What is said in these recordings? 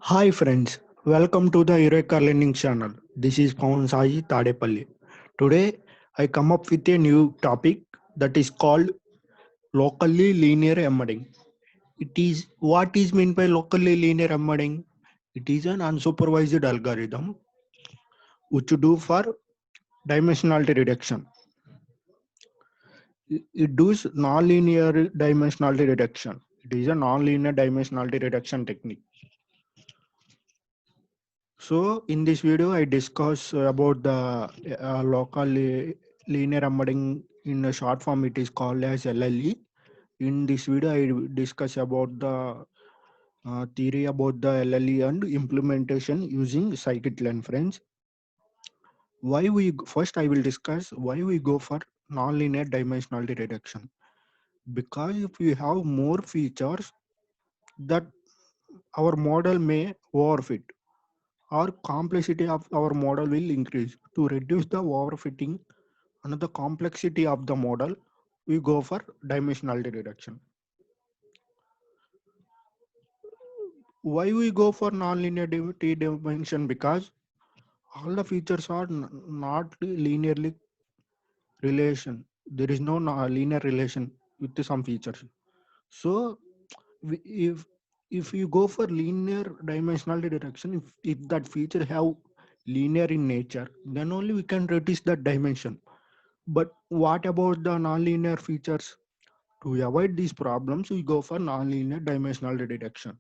Hi friends, welcome to the Eureka Learning channel. This is Pawan Saji Tadepalli. Today I come up with a new topic that is called locally linear embedding. It is what is meant by locally linear embedding? It is an unsupervised algorithm which do for dimensionality reduction. It does non-linear dimensionality reduction. It is a non-linear dimensionality reduction technique. So in this video, I discuss about the local linear embedding in a short form. It is called as LLE. In this video, I discuss about the theory about the LLE and implementation using scikit-learn. Friends, first I will discuss why we go for nonlinear dimensionality reduction. Because if we have more features, that our model may overfit, our complexity of our model will increase. To reduce the overfitting and the complexity of the model, we go for dimensionality reduction. Why we go for nonlinear dimension? Because all the features are not linearly relation. There is no linear relation with some features. So if you go for linear dimensionality reduction, if that feature have linear in nature, then only we can reduce that dimension. But what about the nonlinear features? To avoid these problems, we go for nonlinear dimensionality reduction.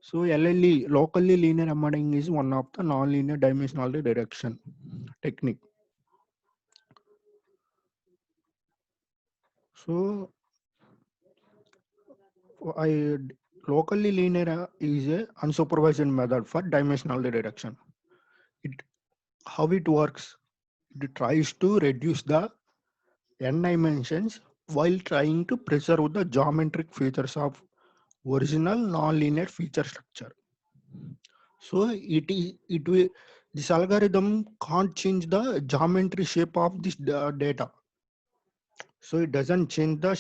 So LLE, locally linear embedding, is one of the nonlinear dimensionality reduction technique. So I locally linear is a unsupervised method for dimensionality reduction. It how it works? It tries to reduce the n dimensions while trying to preserve the geometric features of original nonlinear feature structure. So it will this algorithm can't change the geometry shape of this data. So it doesn't change the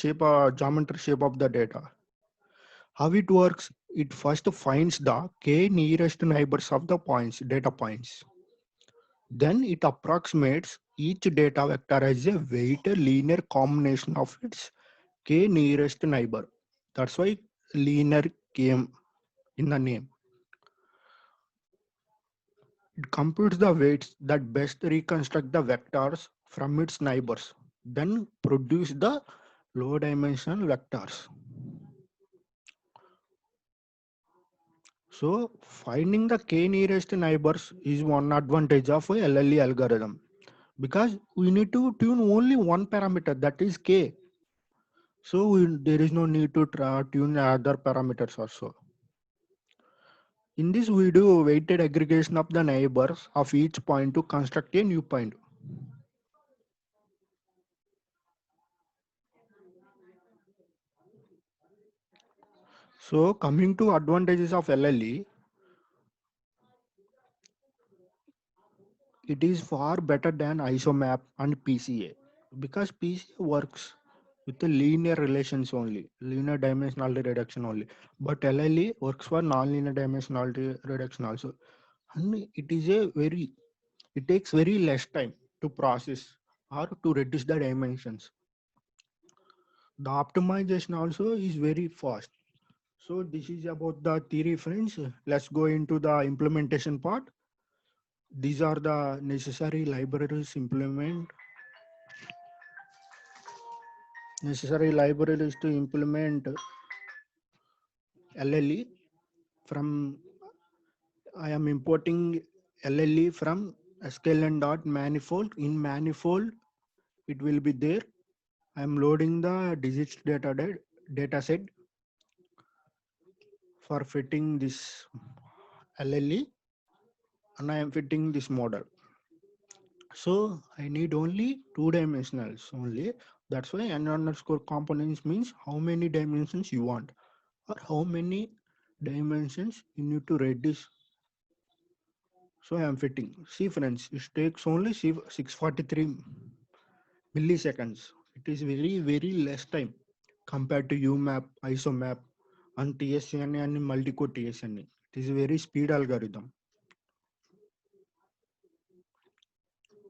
geometry shape of the data. How it works? It first finds the k nearest neighbors of the data points. Then it approximates each data vector as a weighted linear combination of its k nearest neighbor. That's why linear came in the name. It computes the weights that best reconstruct the vectors from its neighbors, then produce the low dimensional vectors. So finding the k nearest neighbors is one advantage of a LLE algorithm, because we need to tune only one parameter, that is k. So there is no need to tune other parameters also. In this video, weighted aggregation of the neighbors of each point to construct a new point. So coming to advantages of LLE, it is far better than isomap and PCA, because PCA works with the linear relations only, linear dimensionality reduction only. But LLE works for non-linear dimensionality reduction also. And it takes very less time to process or to reduce the dimensions. The optimization also is very fast. So this is about the theory, friends. Let's go into the implementation part. These are the necessary libraries to implement LLE. From I am importing LLE from sklearn.manifold. In manifold, it will be there. I am loading the digits data set for fitting this LLE, and I am fitting this model. So I need only two dimensionals only. That's why n underscore components means how many dimensions you want, or how many dimensions you need to reduce. So I am fitting. See friends, it takes only 643 milliseconds. It is very less time compared to UMAP, ISOMAP, and TSNA and multi-core TSNA. It is a very speed algorithm.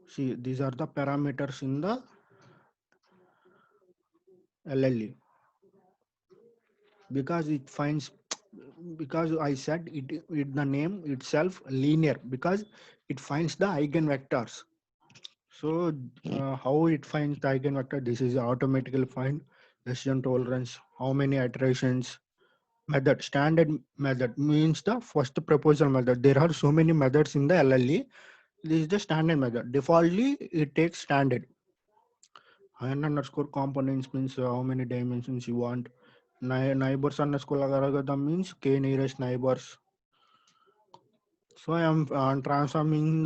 See, these are the parameters in the LLE. Because it finds, because I said it the name itself linear, because it finds the eigenvectors. So how it finds the eigenvector? This is automatically find decision tolerance, how many iterations. Method, standard method means the first proposal method. There are so many methods in the LLE. This is the standard method. Defaultly it takes standard. And underscore components means how many dimensions you want. Neighbors underscore algorithm means k nearest neighbors. So I am transforming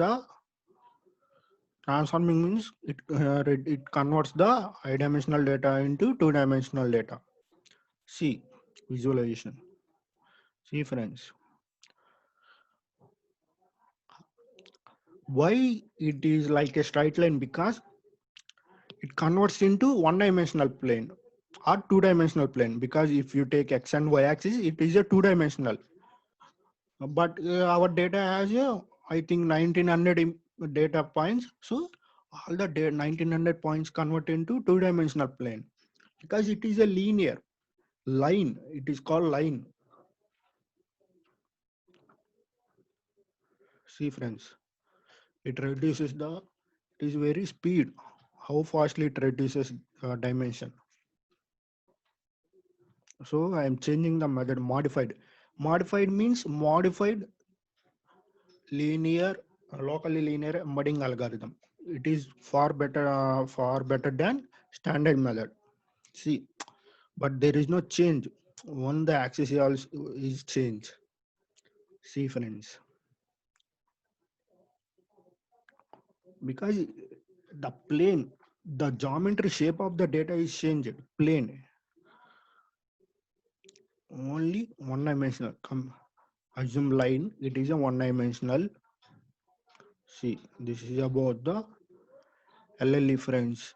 means it converts the high dimensional data into two dimensional data. See, visualization. See friends, why it is like a straight line? Because it converts into one dimensional plane or two dimensional plane. Because if you take x and y axis, it is a two dimensional. But our data has I think 1900 data points. So all the 1900 points convert into two dimensional plane, because it is a linear line. It is called line. See friends, it reduces the, it is very speed, how fastly it reduces dimension. So I am changing the method. Modified means modified linear, locally linear embedding algorithm. It is far better than standard method. See, but there is no change. One the axis is also is change. See friends, because the plane, the geometry shape of the data is changed. Plane only one dimensional. Come, assume line. It is a one dimensional. See, this is about the LLE friends.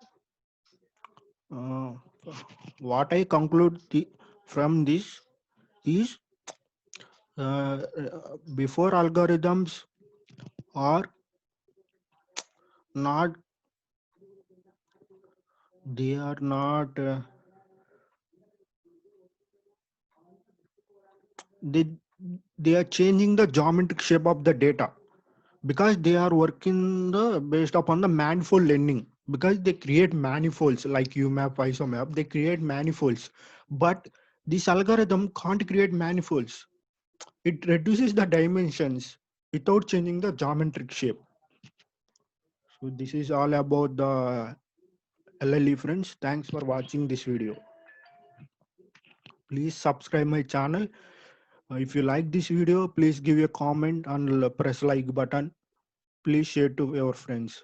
Uh, what I conclude from this is before algorithms are not, they are not, they they are changing the geometric shape of the data, because they are working based upon the manifold learning, because they create manifolds like UMAP, isomap, they create manifolds. But this algorithm can't create manifolds. It reduces the dimensions without changing the geometric shape. So this is all about the LLE friends. Thanks for watching this video. Please subscribe my channel. If you like this video, please give a comment and press like button. Please share to your friends.